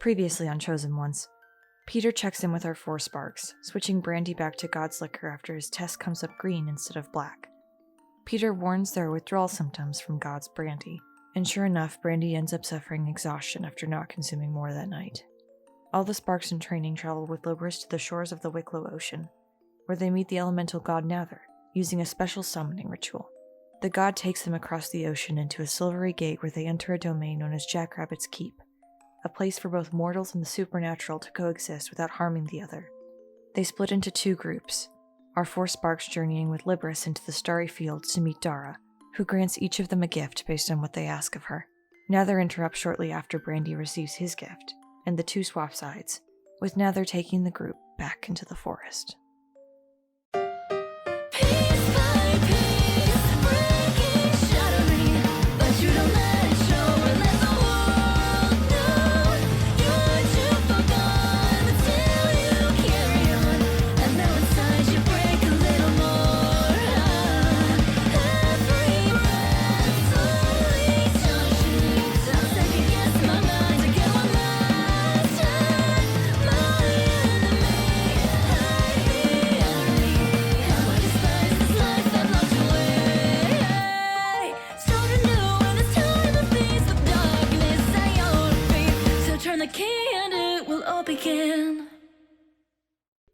Previously on Chosen Ones, Peter checks in with our 4 sparks, switching Brandy back to God's Liquor after his test comes up green instead of black. Peter warns there are withdrawal symptoms from God's Brandy, and sure enough, Brandy ends up suffering exhaustion after not consuming more that night. All the sparks in training travel with Lobris to the shores of the Wicklow Ocean, where they meet the elemental god Nather, using a special summoning ritual. The god takes them across the ocean into a silvery gate where they enter a domain known as Jackrabbit's Keep, a place for both mortals and the supernatural to coexist without harming the other. They split into 2 groups, our 4 sparks journeying with Libris into the starry fields to meet Dara, who grants each of them a gift based on what they ask of her. Nather interrupts shortly after Brandy receives his gift, and the 2 swap sides, with Nather taking the group back into the forest.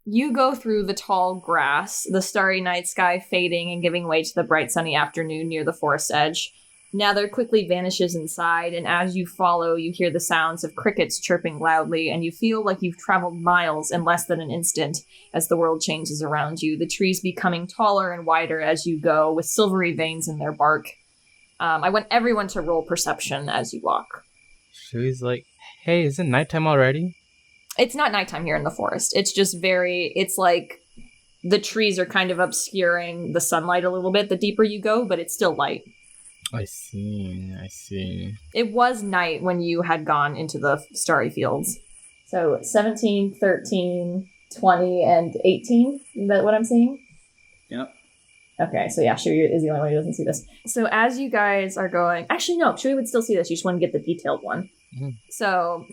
You go through the tall grass, the starry night sky fading and giving way to the bright sunny afternoon near the forest edge. Nather quickly vanishes inside, and as you follow, you hear the sounds of crickets chirping loudly, and you feel like you've traveled miles in less than an instant as the world changes around you, the trees becoming taller and wider as you go, with silvery veins in their bark. I want everyone to roll perception as you walk. Shui's like, hey, is it nighttime already? It's not nighttime here in the forest. It's just it's like the trees are kind of obscuring the sunlight a little bit the deeper you go, but it's still light. I see. It was night when you had gone into the starry fields. So 17, 13, 20, and 18? Is that what I'm seeing? Yep. Okay, so yeah, Shui is the only one who doesn't see this. So as you guys are going... Actually, no, Shui would still see this. You just want to get the detailed one. Mm-hmm. So...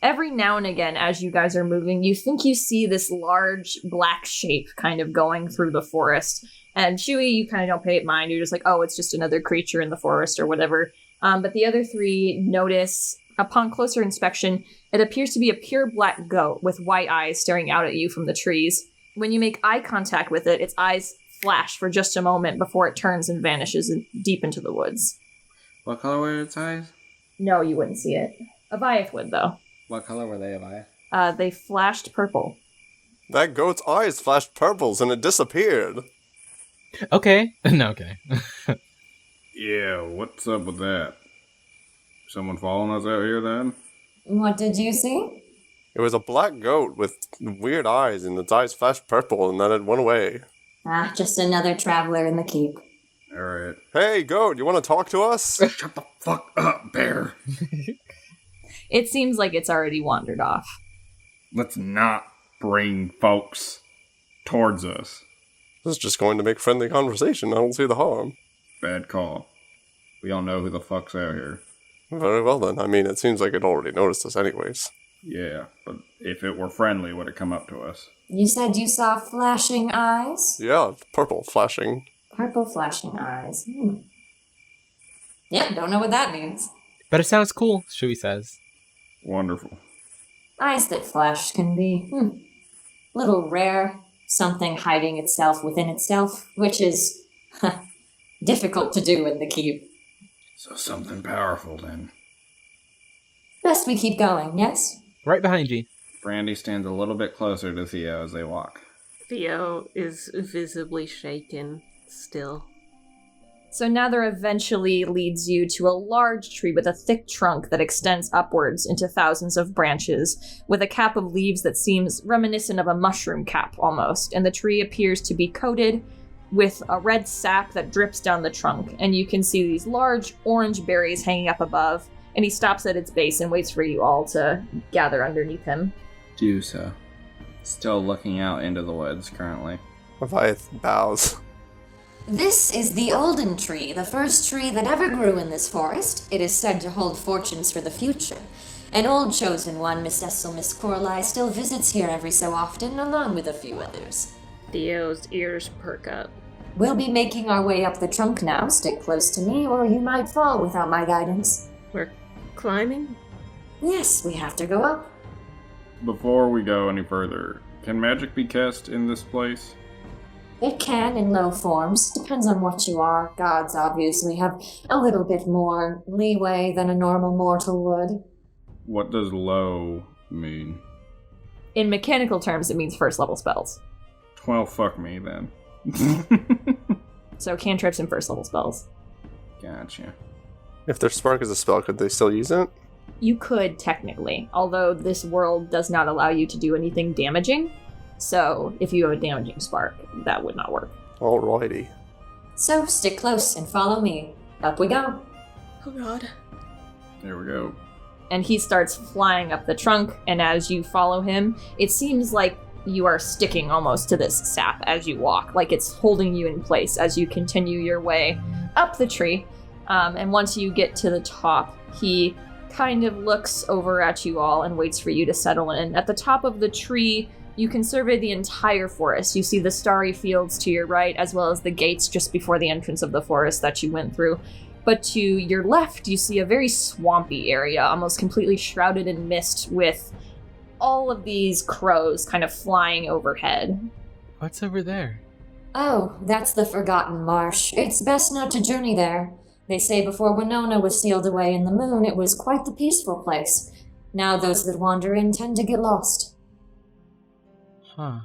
every now and again, as you guys are moving, you think you see this large black shape kind of going through the forest. And Shui, you kind of don't pay it mind. You're just like, oh, it's just another creature in the forest or whatever. But the other 3 notice, upon closer inspection, it appears to be a pure black goat with white eyes staring out at you from the trees. When you make eye contact with it, its eyes flash for just a moment before it turns and vanishes deep into the woods. What color were its eyes? No, you wouldn't see it. Avayath would, though. What color were they, Avayath? They flashed purple. That goat's eyes flashed purples and it disappeared. Okay. No, okay. Yeah, what's up with that? Someone following us out here then? What did you see? It was a black goat with weird eyes and its eyes flashed purple and then it went away. Just another traveler in the keep. Alright. Hey, goat, you want to talk to us? Shut the fuck up, bear. It seems like it's already wandered off. Let's not bring folks towards us. This is just going to make friendly conversation. I don't see the harm. Bad call. We all know who the fuck's out here. Very well then. I mean, it seems like it already noticed us anyways. Yeah, but if it were friendly, would it come up to us? You said you saw flashing eyes? Yeah, purple flashing. Purple flashing eyes. Yeah, don't know what that means. But it sounds cool, Shui says. Wonderful. Eyes that flash can be, little rare. Something hiding itself within itself, which is difficult to do in the keep. So something powerful then. Best we keep going, yes? Right behind you. Brandy stands a little bit closer to Theo as they walk. Theo is visibly shaken still. So Nather eventually leads you to a large tree with a thick trunk that extends upwards into thousands of branches, with a cap of leaves that seems reminiscent of a mushroom cap almost, and the tree appears to be coated with a red sap that drips down the trunk, and you can see these large orange berries hanging up above, and he stops at its base and waits for you all to gather underneath him. Do so. Still looking out into the woods currently. Avayath bows. This is the Olden Tree, the first tree that ever grew in this forest. It is said to hold fortunes for the future. An old chosen one, Miss Essel, Miss Coralie, still visits here every so often, along with a few others. Theo's ears perk up. We'll be making our way up the trunk now. Stick close to me, or you might fall without my guidance. We're climbing? Yes, we have to go up. Before we go any further, can magic be cast in this place? It can in low forms. Depends on what you are. Gods obviously have a little bit more leeway than a normal mortal would. What does low mean? In mechanical terms, it means first level spells. Well, fuck me then. So cantrips and first level spells. Gotcha. If their spark is a spell, could they still use it? You could technically, although this world does not allow you to do anything damaging. So if you have a damaging spark, that would not work. Alrighty. So stick close and follow me. Up we go. Oh god. There we go. And he starts flying up the trunk, and as you follow him, it seems like you are sticking almost to this sap as you walk, like it's holding you in place as you continue your way up the tree. And once you get to the top, he kind of looks over at you all and waits for you to settle in. At the top of the tree, you can survey the entire forest. You see the starry fields to your right, as well as the gates just before the entrance of the forest that you went through. But to your left, you see a very swampy area, almost completely shrouded in mist, with all of these crows kind of flying overhead. What's over there? Oh, that's the Forgotten Marsh. It's best not to journey there. They say before Winona was sealed away in the moon, it was quite the peaceful place. Now those that wander in tend to get lost. Huh.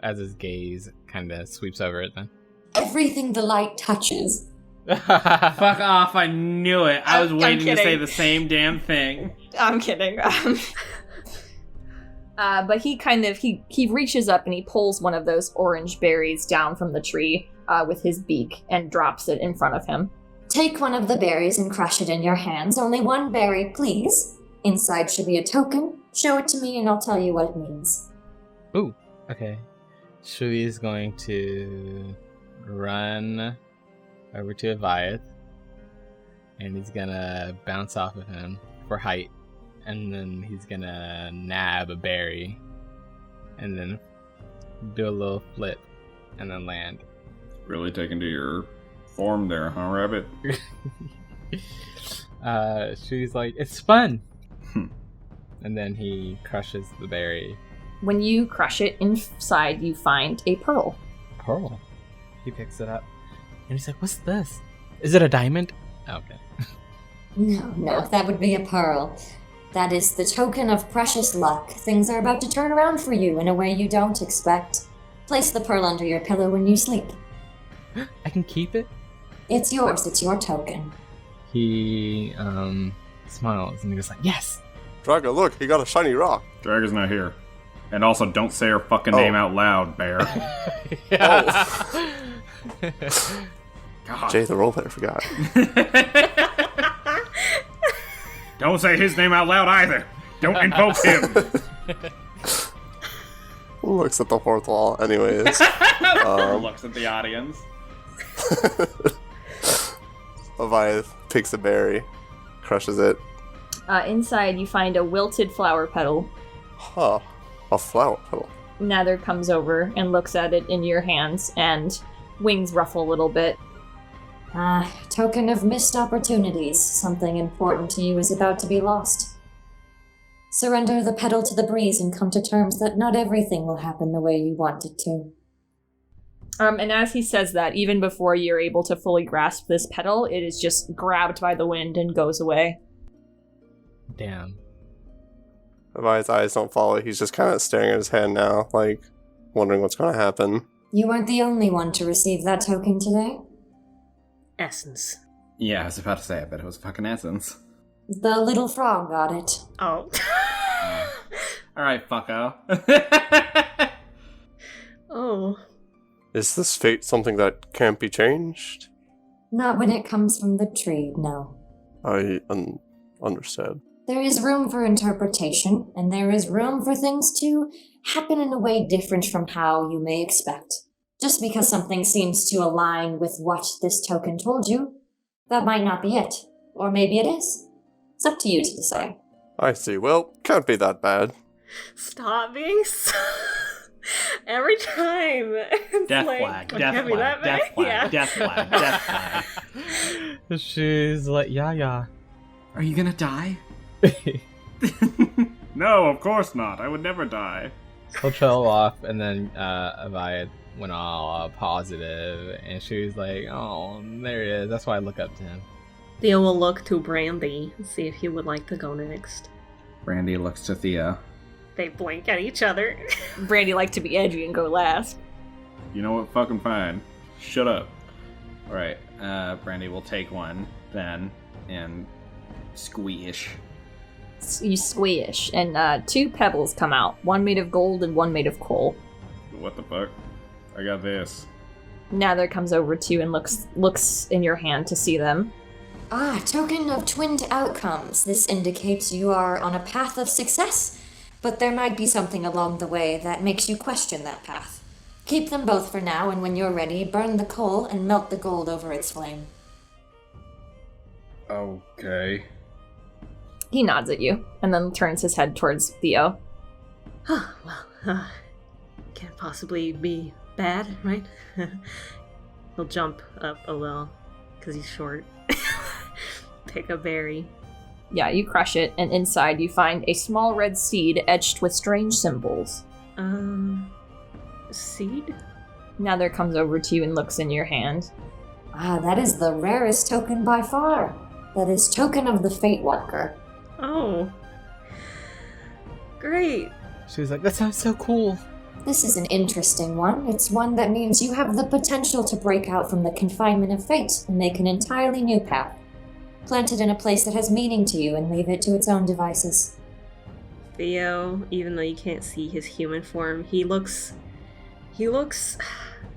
As his gaze kind of sweeps over it then. Everything the light touches. Fuck off, I knew it. I was I'm waiting to kidding. say the same damn thing. I'm kidding. But he reaches up and he pulls one of those orange berries down from the tree with his beak and drops it in front of him. Take one of the berries and crush it in your hands. Only one berry, please. Inside should be a token. Show it to me and I'll tell you what it means. Ooh, okay. Shui is going to run over to Avayath, and he's gonna bounce off of him for height, and then he's gonna nab a berry, and then do a little flip, and then land. Really taking to your form there, huh, Rabbit? Shui's like, it's fun! And then he crushes the berry. When you crush it, inside you find a pearl. Pearl. He picks it up, and he's like, what's this? Is it a diamond? Oh, okay. No, that would be a pearl. That is the token of precious luck. Things are about to turn around for you in a way you don't expect. Place the pearl under your pillow when you sleep. I can keep it? It's yours, it's your token. He, smiles, and he goes like, yes! Draga, look, he got a shiny rock. Draga's not here. And also, don't say her fucking name out loud, Bear. God. Jay, the roleplayer, forgot. Don't say his name out loud either. Don't invoke him. Who looks at the fourth wall? Anyways. Looks at the audience. Avayath picks a berry, crushes it. Inside you find a wilted flower petal. Huh. A flower petal. Nather comes over and looks at it in your hands, and wings ruffle a little bit. Token of missed opportunities. Something important to you is about to be lost. Surrender the petal to the breeze and come to terms that not everything will happen the way you want it to. And as he says that, even before you're able to fully grasp this petal, it is just grabbed by the wind and goes away. Damn. Avayath's eyes don't follow. He's just kind of staring at his hand now, like, wondering what's going to happen. You weren't the only one to receive that token today. Essence. Yeah, I was about to say, I bet it was fucking essence. The little frog got it. Oh. Alright, fucko. Oh. Is this fate something that can't be changed? Not when it comes from the tree, no. I understood. There is room for interpretation, and there is room for things to happen in a way different from how you may expect. Just because something seems to align with what this token told you, that might not be it. Or maybe it is. It's up to you to decide. I see. Well, can't be that bad. Stop being so... Every time. It's Death like, flag, "Well, death can't be flag, that bad." death flag, Yeah. death flag, death flag. She's like, yeah. Are you gonna die? No, of course not. I would never die. He'll trail off, and then Avayath went all positive, and she was like, oh, there it is. That's why I look up to him. Theo will look to Brandy and see if he would like to go next. Brandy looks to Theo. They blink at each other. Brandy liked to be edgy and go last. You know what? Fucking fine. Shut up. Alright, Brandy will take one then and squish. You squish, and 2 pebbles come out. One made of gold and one made of coal. What the fuck? I got this. Nether comes over to you and looks in your hand to see them. Ah, token of twinned outcomes. This indicates you are on a path of success, but there might be something along the way that makes you question that path. Keep them both for now, and when you're ready, burn the coal and melt the gold over its flame. Okay. He nods at you, and then turns his head towards Theo. Can't possibly be bad, right? He'll jump up a little, because he's short. Pick a berry. Yeah, you crush it, and inside you find a small red seed etched with strange symbols. Seed? Nether comes over to you and looks in your hand. Ah, that is the rarest token by far. That is token of the Fate Walker. Oh. Great. She was like, that sounds so cool. This is an interesting one. It's one that means you have the potential to break out from the confinement of fate and make an entirely new path. Plant it in a place that has meaning to you and leave it to its own devices. Theo, even though you can't see his human form, he looks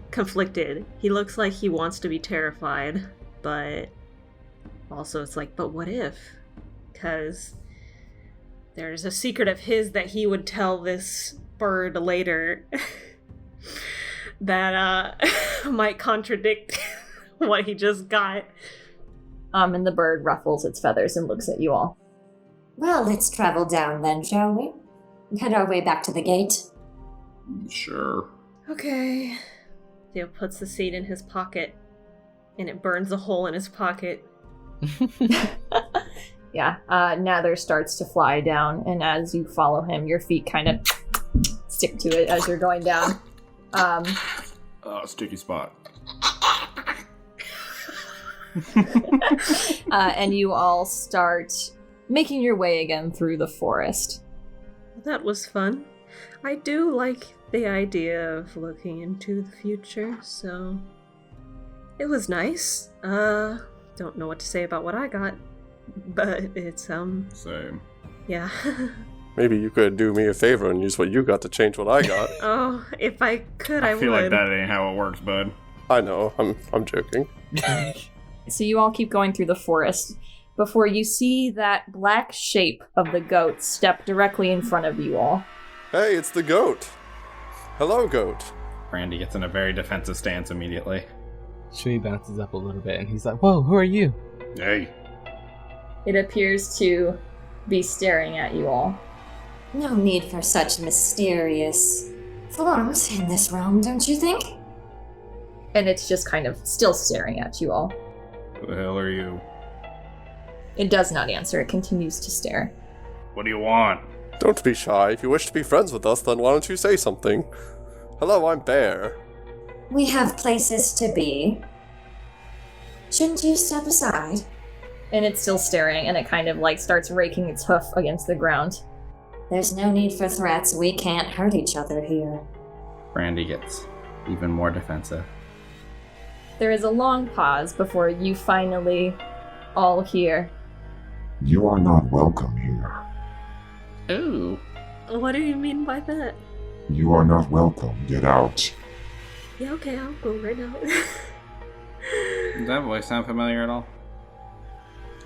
conflicted. He looks like he wants to be terrified, but also it's like, but what if? Because there's a secret of his that he would tell this bird later that might contradict what he just got. And the bird ruffles its feathers and looks at you all. Well, let's travel down then, shall we? Head our way back to the gate. Sure. Okay. Theo puts the seed in his pocket, and it burns a hole in his pocket. Yeah, Nether starts to fly down, and as you follow him, your feet kind of stick to it as you're going down. Sticky spot. And you all start making your way again through the forest. That was fun. I do like the idea of looking into the future, so it was nice. Don't know what to say about what I got, but it's Same. yeah. Maybe you could do me a favor and use what you got to change what I got. Oh, if I could, I feel would. like that ain't how it works, bud. I know, I'm joking. So you all keep going through the forest before you see that black shape of the goat step directly in front of you all. Hey, it's the goat. Hello, goat. Brandy gets in a very defensive stance immediately. Shui bounces up a little bit, and he's like, whoa, who are you? Hey. It appears to be staring at you all. No need for such mysterious forms in this realm, don't you think? And it's just kind of still staring at you all. Who the hell are you? It does not answer. It continues to stare. What do you want? Don't be shy. If you wish to be friends with us, then why don't you say something? Hello, I'm Bear. We have places to be. Shouldn't you step aside? And it's still staring, and it kind of like starts raking its hoof against the ground. There's no need for threats. We can't hurt each other here. Brandy gets even more defensive. There is a long pause before you finally all hear. You are not welcome here. Ooh. What do you mean by that? You are not welcome. Get out. Yeah, okay, I'll go right now. Does that voice sound familiar at all?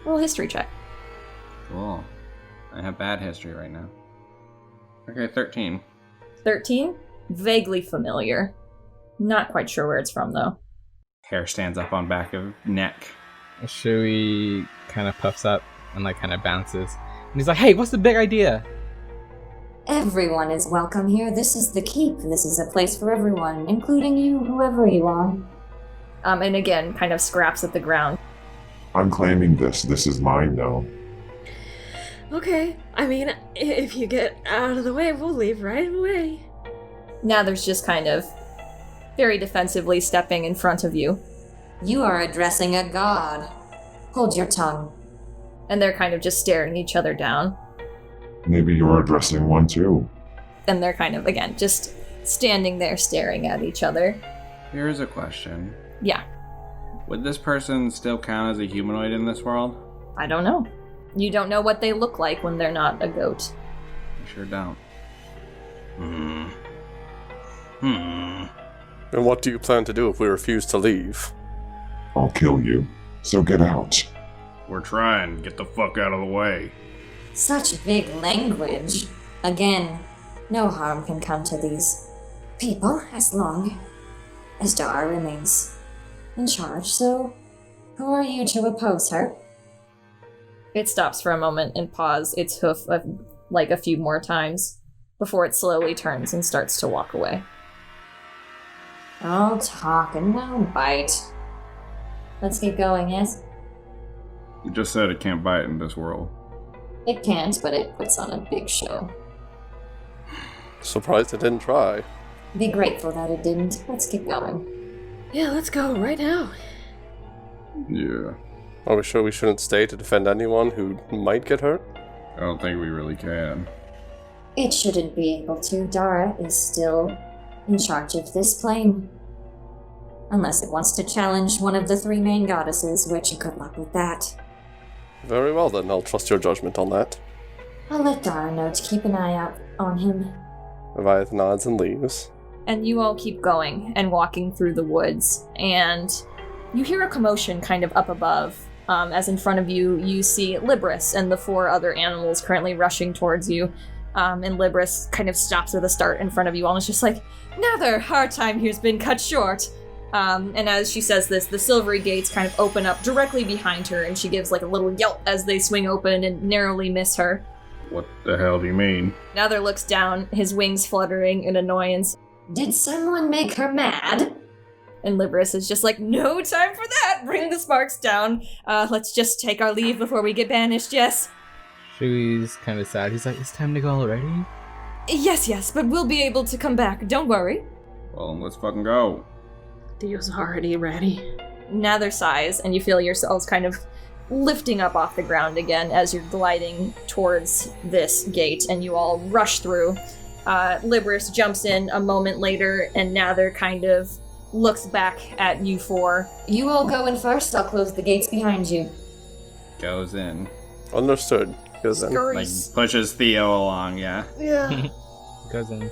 Roll history check. Cool. I have bad history right now. Okay, 13. 13? Vaguely familiar. Not quite sure where it's from, though. Hair stands up on back of neck. Shui kind of puffs up and like kind of bounces. he's like, hey, what's the big idea? Everyone is welcome here. This is the keep. This is a place for everyone, including you, whoever you are. And again, kind of scraps at the ground. I'm claiming this. This is mine now. Okay, I mean, if you get out of the way, we'll leave right away. Now there's just kind of very defensively stepping in front of you. You are addressing a god. Hold your tongue. And they're kind of just staring each other down. Maybe you're addressing one too. And they're kind of, again, just standing there staring at each other. Here's a question. Yeah. Would this person still count as a humanoid in this world? I don't know. You don't know what they look like when they're not a goat. I sure don't. And what do you plan to do if we refuse to leave? I'll kill you. So get out. We're trying. Get the fuck out of the way. Such big language. Again, no harm can come to these people as long as Dara remains in charge. So, who are you to oppose her? It stops for a moment and paws its hoof like a few more times before it slowly turns and starts to walk away. All talk and no bite. Let's keep going, yes? You just said it can't bite in this world. It can't, but it puts on a big show. Surprised it didn't try. Be grateful that it didn't. Let's keep going. Yeah, let's go right now. Yeah. Are we sure we shouldn't stay to defend anyone who might get hurt? I don't think we really can. It shouldn't be able to. Dara is still in charge of this plane. Unless it wants to challenge one of the three main goddesses, which good luck with that. Very well then, I'll trust your judgment on that. I'll let Dara know to keep an eye out on him. Avayath nods and leaves. And you all keep going and walking through the woods, and you hear a commotion kind of up above. As in front of you, you see Libris and the 4 other animals currently rushing towards you. And Libris kind of stops at the start in front of you all and is just like, "Nether, our time here's been cut short." And as she says this, the silvery gates kind of open up directly behind her, and she gives like a little yelp as they swing open and narrowly miss her. What the hell do you mean? Nether looks down, his wings fluttering in annoyance. Did someone make her mad? And Libris is just like, "No time for that! Bring the sparks down. Let's just take our leave before we get banished, yes?" Shui's kind of sad. He's like, it's time to go already? Yes, but we'll be able to come back. Don't worry. Well, let's fucking go. Theo's already ready. Nether sighs, and you feel yourselves kind of lifting up off the ground again as you're gliding towards this gate, and you all rush through. Libris jumps in a moment later, and Nether kind of looks back at you 4. You all go in first. I'll close the gates behind you. Goes in. Understood. Goes in. Like, pushes Theo along, yeah? Yeah. Goes in.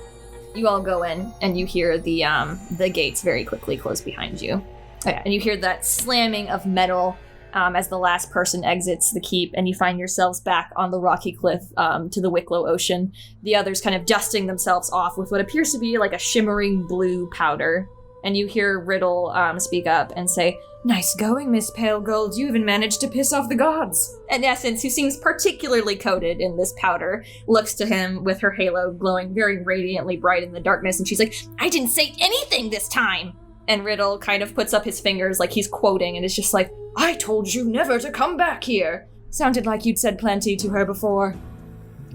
You all go in, and you hear the gates very quickly close behind you. Okay, and you hear that slamming of metal as the last person exits the keep, and you find yourselves back on the rocky cliff to the Wicklow Ocean. The others kind of dusting themselves off with what appears to be like a shimmering blue powder. And you hear Riddle speak up and say, "Nice going, Miss Pale Gold. You even managed to piss off the gods." And Essence, who seems particularly coated in this powder, looks to him with her halo glowing very radiantly bright in the darkness, and she's like, "I didn't say anything this time!" And Riddle kind of puts up his fingers like he's quoting and is just like, "I told you never to come back here. Sounded like you'd said plenty to her before."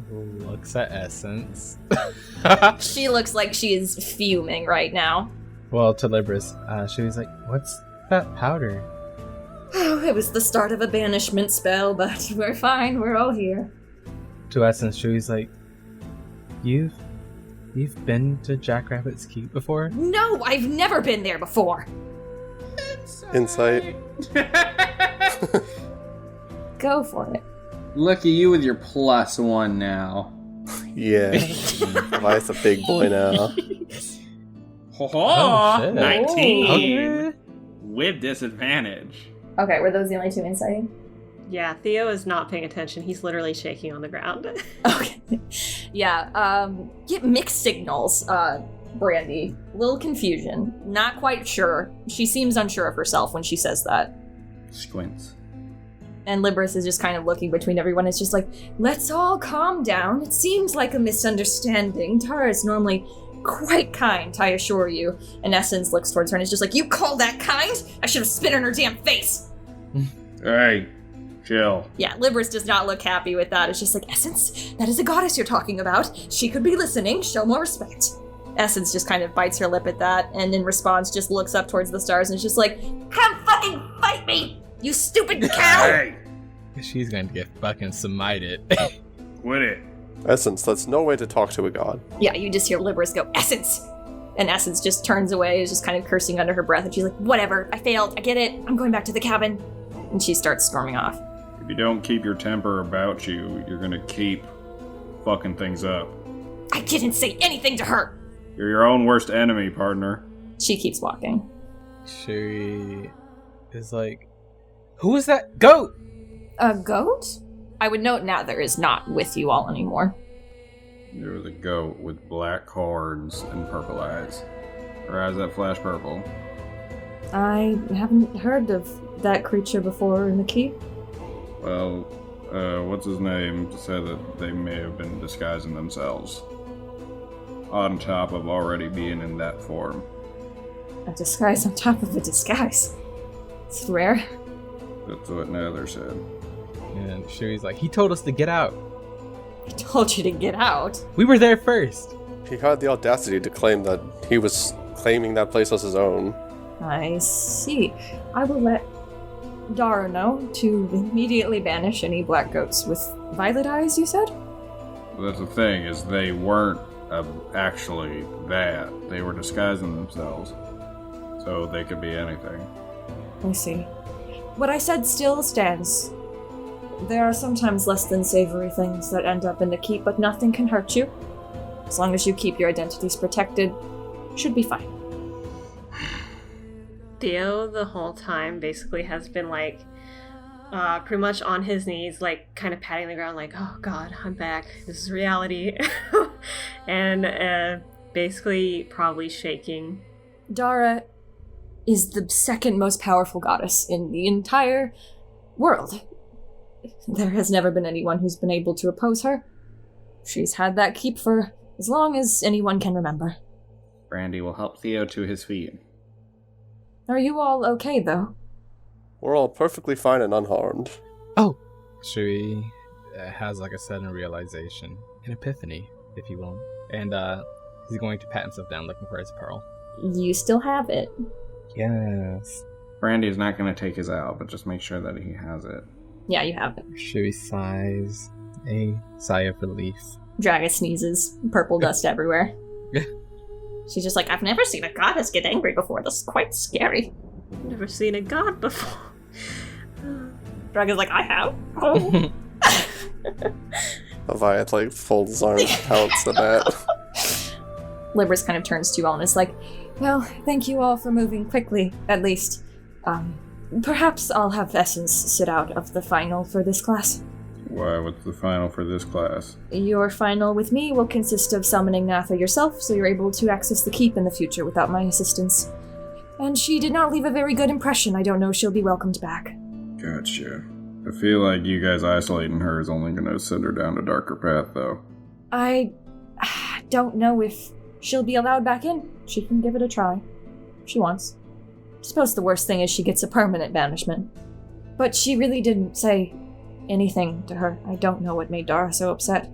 Looks at Essence. She looks like she is fuming right now. Well, to Libris, Shui's like, what's that powder? Oh, it was the start of a banishment spell, but we're fine. We're all here. To Essence, Shui's like, You've been to Jackrabbit's Keep before? No, I've never been there before. Insight. Go for it. Look at you with your +1 now. Yeah. Avayath's a big boy now. Oh, shit. 19 Okay. with disadvantage. Okay, were those the only 2 insighting? Yeah, Theo is not paying attention. He's literally shaking on the ground. Okay. Yeah, get mixed signals, Brandy. Little confusion. Not quite sure. She seems unsure of herself when she says that. Squints. And Libris is just kind of looking between everyone. It's just like, let's all calm down. It seems like a misunderstanding. Tara is normally quite kind, I assure you. And Essence looks towards her and is just like, you call that kind? I should have spit in her damn face. Hey, chill. Yeah, Libris does not look happy with that. It's just like, Essence, that is a goddess you're talking about. She could be listening. Show more respect. Essence just kind of bites her lip at that, and in response just looks up towards the stars and is just like, come fucking fight me, you stupid cow! Hey, She's going to get fucking smited. quit it. Essence, that's no way to talk to a god. Yeah, you just hear Libris go, Essence! And Essence just turns away, is just kind of cursing under her breath, and she's like, whatever, I failed, I get it, I'm going back to the cabin. And she starts storming off. If you don't keep your temper about you, you're gonna keep fucking things up. I didn't say anything to her! You're your own worst enemy, partner. She keeps walking. Shui is like, who is that goat? A goat? I would note now there is not with you all anymore. There was a goat with black horns and purple eyes. Her eyes that flash purple. I haven't heard of that creature before in the keep. Well, what's his name said that they may have been disguising themselves. On top of already being in that form. A disguise on top of a disguise. It's rare. That's what Nether said. And Shui's like, he told us to get out. I told you to get out. We were there first. He had the audacity to claim that he was claiming that place as his own. I see. I will let Dara know to immediately banish any black goats with violet eyes, you said? Well, that's the thing, is they weren't actually that. They were disguising themselves. So they could be anything. I see. What I said still stands. There are sometimes less than savory things that end up in the keep, but nothing can hurt you. As long as you keep your identities protected, should be fine. Theo the whole time basically has been like pretty much on his knees, like kind of patting the ground like, oh god, I'm back, this is reality. And basically probably shaking. Dara is the second most powerful goddess in the entire world. There has never been anyone who's been able to oppose her. She's had that keep for as long as anyone can remember. Brandy will help Theo to his feet. Are you all okay, though? We're all perfectly fine and unharmed. Oh! Shui has like a sudden realization, an epiphany, if you will. And he's going to pat himself down looking for his pearl. You still have it. Yes. Brandy is not going to take his out, but just make sure that he has it. Yeah, you have it. Shui sighs a sigh of relief. Draga sneezes. Purple dust everywhere. She's just like, I've never seen a goddess get angry before. This is quite scary. Never seen a god before. Draga's like, I have. Oh. Avayath like folds his arms, pounds the bat. Libris kind of turns to you all and is like, well, thank you all for moving quickly, at least. Perhaps I'll have Essence sit out of the final for this class. Why, what's the final for this class? Your final with me will consist of summoning Natha yourself, so you're able to access the keep in the future without my assistance. And she did not leave a very good impression. I don't know if she'll be welcomed back. Gotcha. I feel like you guys isolating her is only gonna send her down a darker path, though. I don't know if she'll be allowed back in. She can give it a try. If she wants. I suppose the worst thing is she gets a permanent banishment. But she really didn't say anything to her. I don't know what made Dara so upset.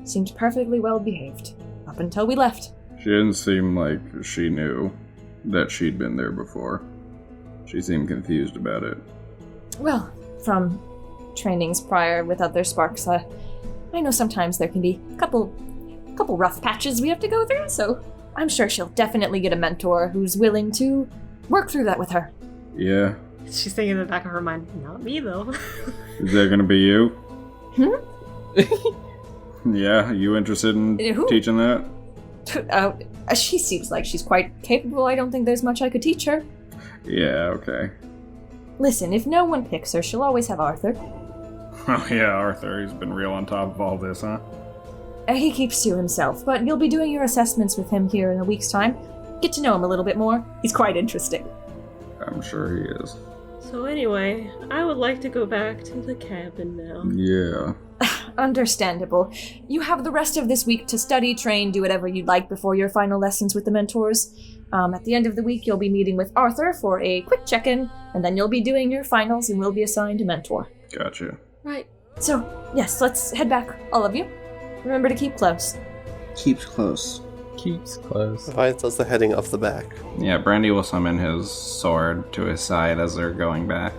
Seemed perfectly well behaved. Up until we left. She didn't seem like she knew that she'd been there before. She seemed confused about it. Well, from trainings prior with other sparks, I know sometimes there can be a couple rough patches we have to go through, so I'm sure she'll definitely get a mentor who's willing to work through that with her. Yeah. She's thinking in the back of her mind, not me though. Is that gonna be you? Hmm? Yeah, you interested in Who? teaching that? She seems like she's quite capable. I don't think there's much I could teach her. Yeah, okay. Listen, if no one picks her, she'll always have Arthur. Oh yeah, Arthur, he's been real on top of all this, huh? He keeps to himself, but you'll be doing your assessments with him here in a week's time. Get to know him a little bit more. He's quite interesting. I'm sure he is. So anyway, I would like to go back to the cabin now. Yeah. Understandable. You have the rest of this week to study, train, do whatever you'd like before your final lessons with the mentors. At the end of the week, you'll be meeting with Arthur for a quick check-in, and then you'll be doing your finals and will be assigned a mentor. Gotcha. Right. So, yes, let's head back, all of you. Remember to keep close. Keeps close. Keeps close. Avayath does the heading of the back. Yeah, Brandy will summon his sword to his side as they're going back.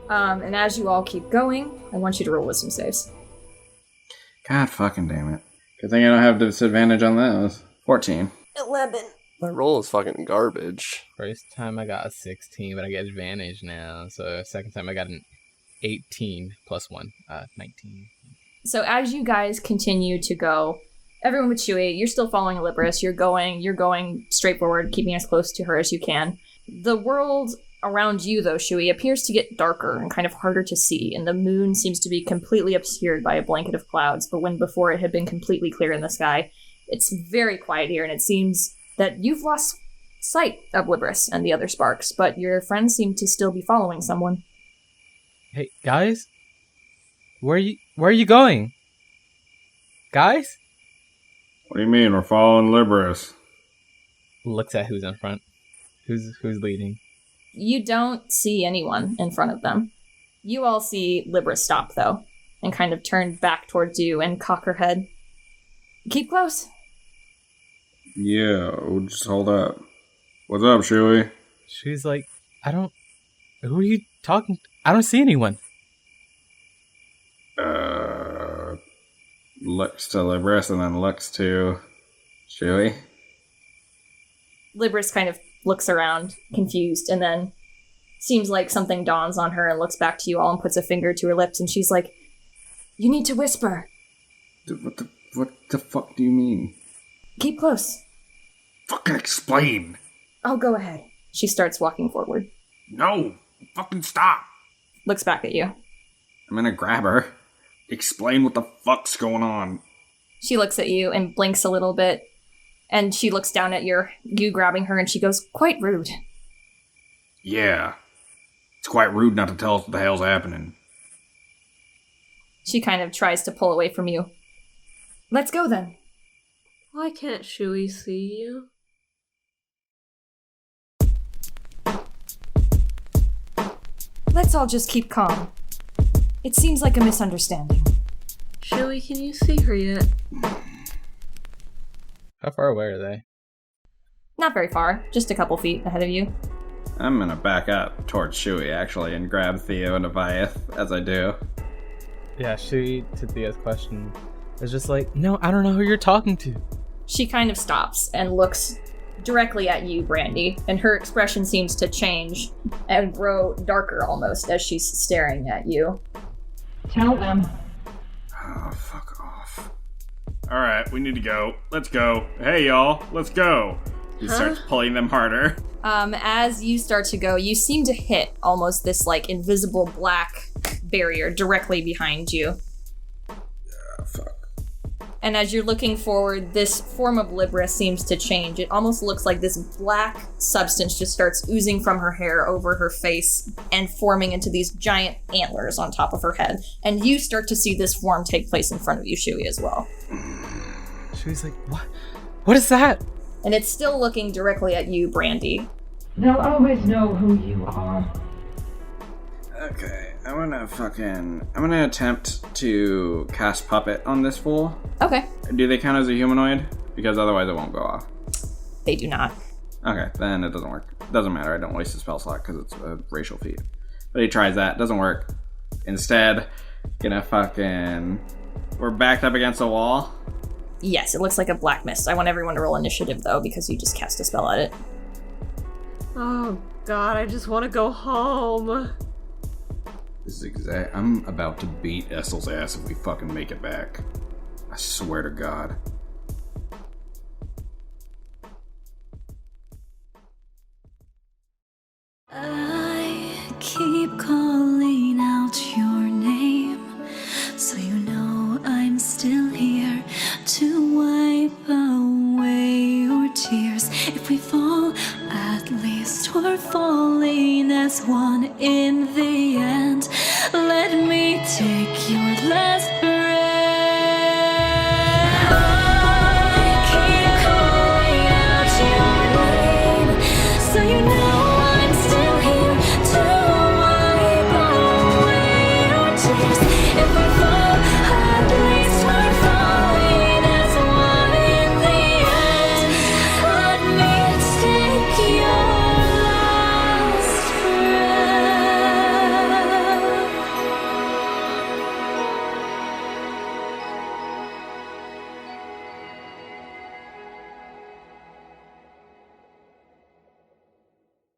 And as you all keep going, I want you to roll wisdom saves. God fucking damn it. Good thing I don't have disadvantage on those. 14. 11. My roll is fucking garbage. First time I got a 16, but I get advantage now. So second time I got an 18 plus 1, 19. So as you guys continue to go, everyone with Shui, you're still following Libris. You're going straight forward, keeping as close to her as you can. The world around you, though, Shui, appears to get darker and kind of harder to see, and the moon seems to be completely obscured by a blanket of clouds, but when before it had been completely clear in the sky. It's very quiet here, and it seems that you've lost sight of Libris and the other sparks, but your friends seem to still be following someone. Hey, guys? Where are you going? Guys? What do you mean, we're following Libris? Looks at who's in front. Who's leading. You don't see anyone in front of them. You all see Libris stop, though, and kind of turn back towards you and cock her head. Keep close. Yeah, we'll just hold up. What's up, Shui? She's like, who are you talking to? I don't see anyone. Looks to Libris and then looks to Shui. Libris kind of looks around, confused, and then seems like something dawns on her and looks back to you all and puts a finger to her lips, and she's like, "You need to whisper. What the fuck do you mean? Keep close." Fucking explain! "Oh, go ahead." She starts walking forward. No! Fucking stop! Looks back at you. I'm gonna grab her. Explain what the fuck's going on. She looks at you and blinks a little bit, and she looks down at you grabbing her, and she goes, "Quite rude." Yeah. It's quite rude not to tell us what the hell's happening. She kind of tries to pull away from you. "Let's go, then." Why can't Shui see you? Let's all just keep calm. It seems like a misunderstanding. Shui, can you see her yet? How far away are they? Not very far, just a couple feet ahead of you. I'm gonna back up towards Shui, actually, and grab Theo and Avayath as I do. Yeah, Shui, to Theo's question, is just like, no, I don't know who you're talking to. She kind of stops and looks directly at you, Brandy, and her expression seems to change and grow darker almost as she's staring at you. Tell them. Oh, fuck off. Alright, we need to go. Let's go. Hey, y'all, let's go. He starts pulling them harder. As you start to go, you seem to hit almost this, like, invisible black barrier directly behind you. Yeah, fuck. And as you're looking forward, this form of Libris seems to change. It almost looks like this black substance just starts oozing from her hair over her face and forming into these giant antlers on top of her head. And you start to see this form take place in front of you, Shui, as well. Shui's like, what? What is that? And it's still looking directly at you, Brandy. They'll always know who you are. Okay, I'm gonna attempt to cast Puppet on this fool. Okay. Do they count as a humanoid? Because otherwise it won't go off. They do not. Okay, then it doesn't work. Doesn't matter, I don't waste a spell slot because it's a racial feat. But he tries that, doesn't work. Instead, we're backed up against a wall. Yes, it looks like a black mist. I want everyone to roll initiative, though, because you just cast a spell at it. Oh god, I just want to go home. This is I'm about to beat Essel's ass if we fucking make it back. I swear to God. I keep calling out your name, so you know I'm still here to wipe away your tears. If we fall, at least we're falling as one in the end. Let me take your last